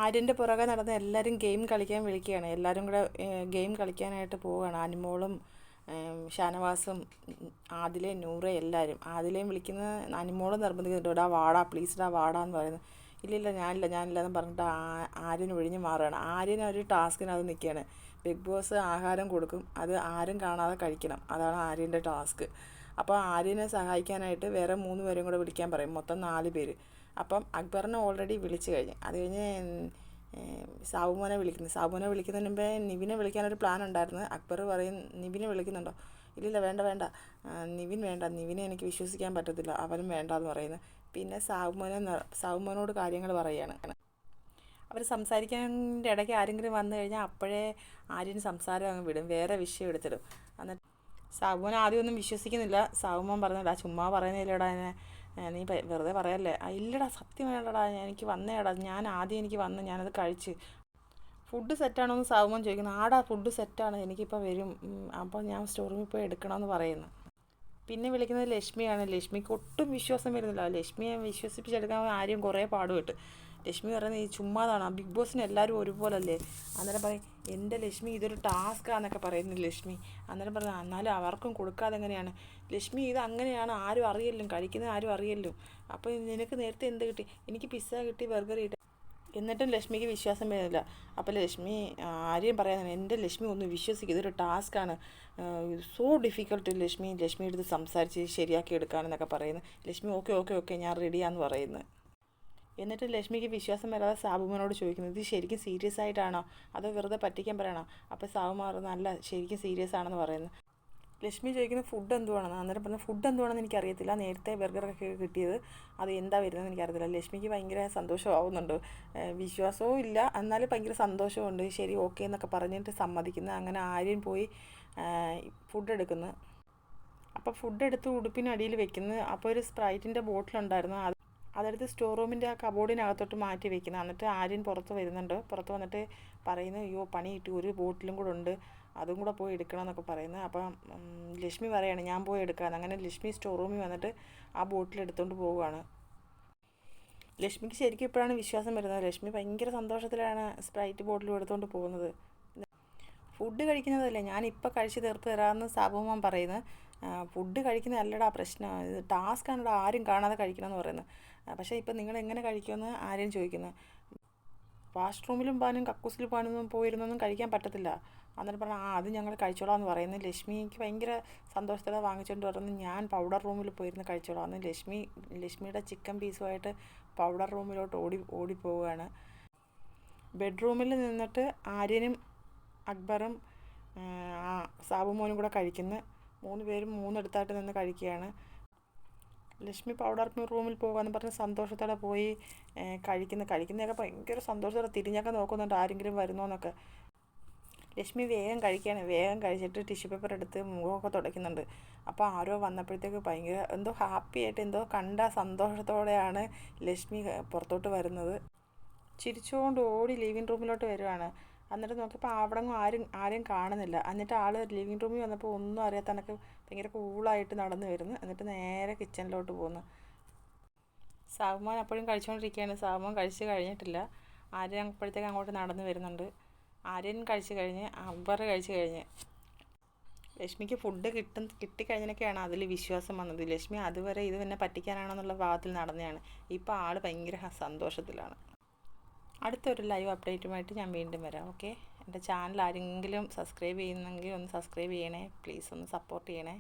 ആര്യൻ്റെ പുറകെ നടന്ന് എല്ലാവരും ഗെയിം കളിക്കാൻ വിളിക്കുകയാണ്. എല്ലാവരും കൂടെ ഗെയിം കളിക്കാനായിട്ട് പോവുകയാണ്. അനുമോളും ഷാനവാസും ആദിലെ നൂറെ എല്ലാവരും. ആദിലേയും വിളിക്കുന്ന അനുമോളും നിർബന്ധിക്കുന്നുണ്ട്, ഇടാ വാടാ പ്ലീസ് ഇടാ വാടാന്ന് പറയുന്നത്. ഇല്ലില്ല ഞാനില്ല എന്ന് പറഞ്ഞിട്ട് ആര്യൻ ഒഴിഞ്ഞ് മാറുകയാണ്. ആര്യൻ ഒരു ടാസ്കിനകത്ത് നിൽക്കുകയാണ്. ബിഗ് ബോസ് ആഹാരം കൊടുക്കും, അത് ആരും കാണാതെ കഴിക്കണം, അതാണ് ആര്യൻ്റെ ടാസ്ക്. അപ്പോൾ ആര്യനെ സഹായിക്കാനായിട്ട് വേറെ 3 പേരും കൂടെ വിളിക്കാൻ പറയും, മൊത്തം 4 പേര്. അപ്പം അക്ബറിനെ ഓൾറെഡി വിളിച്ചു കഴിഞ്ഞ്, അത് കഴിഞ്ഞ് സാബുമോനെ വിളിക്കുന്നതിന് മുമ്പേ നിവിനെ വിളിക്കാനൊരു പ്ലാൻ ഉണ്ടായിരുന്നു. അക്ബർ പറയും, നിവിനെ വിളിക്കുന്നുണ്ടോ? ഇല്ലില്ല വേണ്ട, നിവിൻ വേണ്ട, നിവിനെ എനിക്ക് വിശ്വസിക്കാൻ പറ്റത്തില്ല, അവനും വേണ്ടാന്ന് പറയുന്നത്. പിന്നെ സാബുമോനോട് കാര്യങ്ങൾ പറയുകയാണ്. അവർ സംസാരിക്കാൻ്റെ ഇടയ്ക്ക് ആരെങ്കിലും വന്നു കഴിഞ്ഞാൽ അപ്പോഴേ ആര്യൻ സംസാരം അങ്ങ് വിടും, വേറെ വിഷയം എടുത്തിടും. എന്നിട്ട് സാബുമോൻ ആദ്യമൊന്നും വിശ്വസിക്കുന്നില്ല. സാബുമോൻ പറഞ്ഞില്ല, ചുമ്മാ പറയുന്നില്ലടാ എന്നെ, നീ വെറുതെ പറയല്ലേ. ഇല്ലടാ സത്യം വേണ്ടടാ, എനിക്ക് വന്നേടാ, എനിക്ക് വന്ന് ഞാനത് കഴിച്ച്. ഫുഡ് സെറ്റാണോ എന്ന് സാബുമോൻ ചോദിക്കുന്നു. ആടാ ഫുഡ് സെറ്റാണ്, എനിക്കിപ്പോൾ വരും, അപ്പോൾ ഞാൻ സ്റ്റോർ റൂമിൽ പോയി എടുക്കണമെന്ന് പറയുന്നു. പിന്നെ വിളിക്കുന്നത് ലക്ഷ്മിയാണ്. ലക്ഷ്മിക്ക് ഒട്ടും വിശ്വാസം വരുന്നില്ല. ലക്ഷ്മിയെ വിശ്വസിപ്പിച്ചെടുക്കാൻ ആര്യം കുറേ പാടുപെട്ട്. ലക്ഷ്മി പറയുന്നത് ഈ ചുമ്മാതാണ്, ബിഗ് ബോസിന് എല്ലാവരും ഒരുപോലല്ലേ. അന്നേരം പറയും, എൻ്റെ ലക്ഷ്മി ഇതൊരു ടാസ്ക്കാന്നൊക്കെ പറയുന്നു ലക്ഷ്മി. അന്നേരം പറഞ്ഞു, എന്നാലും അവർക്കും കൊടുക്കാതെ എങ്ങനെയാണ് ലക്ഷ്മി, ഇത് അങ്ങനെയാണ്, ആരും അറിയല്ലോ, കഴിക്കുന്നത് ആരും അറിയല്ലോ. അപ്പോൾ നിനക്ക് നേരത്തെ എന്ത് കിട്ടി? എനിക്ക് പിസ്സ കിട്ടി, ബർഗർ കിട്ടി. എന്നിട്ടും ലക്ഷ്മിക്ക് വിശ്വാസം വരുന്നില്ല. അപ്പോൾ ലക്ഷ്മി ആരെയും പറയാൻ, എൻ്റെ ലക്ഷ്മി ഒന്ന് വിശ്വസിക്കുക, ഇതൊരു ടാസ്ക്കാണ്, സോ ഡിഫിക്കൽട്ട് ലക്ഷ്മി എടുത്ത് സംസാരിച്ച് ശരിയാക്കി എടുക്കാനെന്നൊക്കെ പറയുന്നു. ലക്ഷ്മി ഓക്കെ ഞാൻ റെഡിയാന്ന് പറയുന്നു. എന്നിട്ട് ലക്ഷ്മിക്ക് വിശ്വാസം വരാതെ സാബുമോനോട് ചോദിക്കുന്നത്, ഇത് ശരിക്കും സീരിയസ് ആയിട്ടാണോ അതോ വെറുതെ പറ്റിക്കാൻ പറയണോ? അപ്പോൾ സാബുമാർ നല്ല ശരിക്കും സീരിയസ് ആണെന്ന് പറയുന്നു. ലക്ഷ്മി ചോദിക്കുന്നത് ഫുഡ് എന്തുവാണെന്ന്. അന്നേരം പറഞ്ഞു, ഫുഡ് എന്തുവാണെന്ന് എനിക്കറിയത്തില്ല, നേരത്തെ ബർഗറൊക്കെ കിട്ടിയത്, അത് എന്താ വരുന്നതെന്ന് എനിക്കറിയത്തില്ല. ലക്ഷ്മിക്ക് ഭയങ്കര സന്തോഷമാവുന്നുണ്ട്, വിശ്വാസവും ഇല്ല എന്നാലും ഭയങ്കര സന്തോഷമുണ്ട്. ശരി ഓക്കെ എന്നൊക്കെ പറഞ്ഞിട്ട് സമ്മതിക്കുന്നു. അങ്ങനെ ആര്യൻ പോയി ഫുഡ് എടുക്കുന്നു. അപ്പോൾ ഫുഡ് എടുത്ത് ഉടുപ്പിനടിയിൽ വെക്കുന്നു. അപ്പോൾ ഒരു സ്പ്രൈറ്റിൻ്റെ ബോട്ടിലുണ്ടായിരുന്നു, അതെടുത്ത് സ്റ്റോർ റൂമിൻ്റെ ആ കബോർഡിനകത്തോട്ട് മാറ്റി വെക്കുന്നത്. എന്നിട്ട് ആര്യൻ പുറത്ത് വരുന്നുണ്ട്. പുറത്ത് വന്നിട്ട് പറയുന്നു, അയ്യോ പണി കിട്ടി, ഒരു ബോട്ടിലും കൂടെ ഉണ്ട്, അതും കൂടെ പോയി എടുക്കണം എന്നൊക്കെ പറയുന്നത്. അപ്പം ലക്ഷ്മി പറയാണ്, ഞാൻ പോയി എടുക്കാമെന്ന്. അങ്ങനെ ലക്ഷ്മി സ്റ്റോർ റൂമിൽ വന്നിട്ട് ആ ബോട്ടിൽ എടുത്തുകൊണ്ട് പോവുകയാണ്. ലക്ഷ്മിക്ക് ശരിക്കും ഇപ്പോഴാണ് വിശ്വാസം വരുന്നത്. ലക്ഷ്മി ഭയങ്കര സന്തോഷത്തിലാണ് സ്പ്രൈറ്റ് ബോട്ടിലും എടുത്തുകൊണ്ട് പോകുന്നത്. ഫുഡ് കഴിക്കുന്നതല്ലേ, ഞാനിപ്പോൾ കഴിച്ച് തീർത്ത് തരാമെന്ന് സാബുമാൻ പറയുന്നത്. ഫുഡ് കഴിക്കുന്നതല്ലടാ പ്രശ്നം, ഇത് ടാസ്ക്കാണടാ, ആരും കാണാതെ കഴിക്കണമെന്ന് പറയുന്നത്. പക്ഷേ ഇപ്പം നിങ്ങൾ എങ്ങനെ കഴിക്കുമെന്ന് ആരും ചോദിക്കുന്നത്. വാഷ്റൂമിലും പോകാനും കക്കൂസിൽ പോകാനൊന്നും പോയിരുന്നൊന്നും കഴിക്കാൻ പറ്റത്തില്ല. അന്നേരം പറഞ്ഞാൽ അത് ഞങ്ങൾ കഴിച്ചോളാം എന്ന് പറയുന്നത്. ലക്ഷ്മിക്ക് ഭയങ്കര സന്തോഷത്തോടെ വാങ്ങിച്ചുകൊണ്ട് പറഞ്ഞു, ഞാൻ പൗഡർ റൂമിൽ പോയിരുന്ന് കഴിച്ചോളാം എന്ന്. ലക്ഷ്മിയുടെ ചിക്കൻ പീസുമായിട്ട് പൗഡർ റൂമിലോട്ട് ഓടിപ്പോവുകയാണ്. ബെഡ്റൂമിൽ നിന്നിട്ട് ആര്യനും അക്ബറും സാബുമോനും കൂടെ കഴിക്കുന്നു. 3 പേരും 3 ഇടത്തായിട്ട് നിന്ന് കഴിക്കുകയാണ്. ലക്ഷ്മി പൗഡർ റൂമിൽ പോകാമെന്ന് പറഞ്ഞ് സന്തോഷത്തോടെ പോയി കഴിക്കുന്നതൊക്കെ ഭയങ്കര സന്തോഷത്തോടെ തിരിഞ്ഞൊക്കെ നോക്കുന്നുണ്ട്, ആരെങ്കിലും വരുന്നോ എന്നൊക്കെ. ലക്ഷ്മി വേഗം കഴിക്കുകയാണ്. വേഗം കഴിച്ചിട്ട് ടിഷ്യൂ പേപ്പർ എടുത്ത് മുഖമൊക്കെ തുടയ്ക്കുന്നുണ്ട്. അപ്പോൾ ആരോ വന്നപ്പോഴത്തേക്ക് ഭയങ്കര എന്തോ ഹാപ്പി ആയിട്ട്, എന്തോ കണ്ട സന്തോഷത്തോടെയാണ് ലക്ഷ്മി പുറത്തോട്ട് വരുന്നത്. ചിരിച്ചുകൊണ്ട് ഓടി ലിവിങ് റൂമിലോട്ട് വരുവാണ്. എന്നിട്ട് നോക്കിയപ്പോൾ അവിടെങ്ങും ആരും കാണുന്നില്ല. എന്നിട്ട് ആൾ ലിവിങ് റൂമിൽ വന്നപ്പോൾ ഒന്നും അറിയാത്ത കണക്ക് ഭയങ്കര കൂളായിട്ട് നടന്നു വരുന്നു. എന്നിട്ട് നേരെ കിച്ചണിലോട്ട് പോകുന്നു. സാബുമാൻ അപ്പോഴും കഴിച്ചുകൊണ്ടിരിക്കുകയാണ്. സാബുമാൻ കഴിച്ച് കഴിഞ്ഞിട്ടില്ല. ആര്യൻ അപ്പോഴത്തേക്ക് അങ്ങോട്ട് നടന്നു വരുന്നുണ്ട്. ആര്യൻ കഴിച്ച് കഴിഞ്ഞ്, അക്ബർ കഴിച്ച് കഴിഞ്ഞ്. ലക്ഷ്മിക്ക് ഫുഡ് കിട്ടിക്കഴിഞ്ഞൊക്കെയാണ് അതിൽ വിശ്വാസം വന്നത്. ലക്ഷ്മി അതുവരെ ഇത് തന്നെ പറ്റിക്കാനാണെന്നുള്ള ഭാവത്തിൽ നടന്നതാണ്. ഇപ്പോൾ ആൾ ഭയങ്കര സന്തോഷത്തിലാണ്. അടുത്തൊരു ലൈവ് അപ്ഡേറ്റുമായിട്ട് ഞാൻ വീണ്ടും വരാം. ഓക്കെ, എൻ്റെ ചാനൽ ആരെങ്കിലും സബ്സ്ക്രൈബ് ചെയ്യുന്നെങ്കിൽ ഒന്ന് സബ്സ്ക്രൈബ് ചെയ്യണേ, പ്ലീസ് ഒന്ന് സപ്പോർട്ട് ചെയ്യണേ.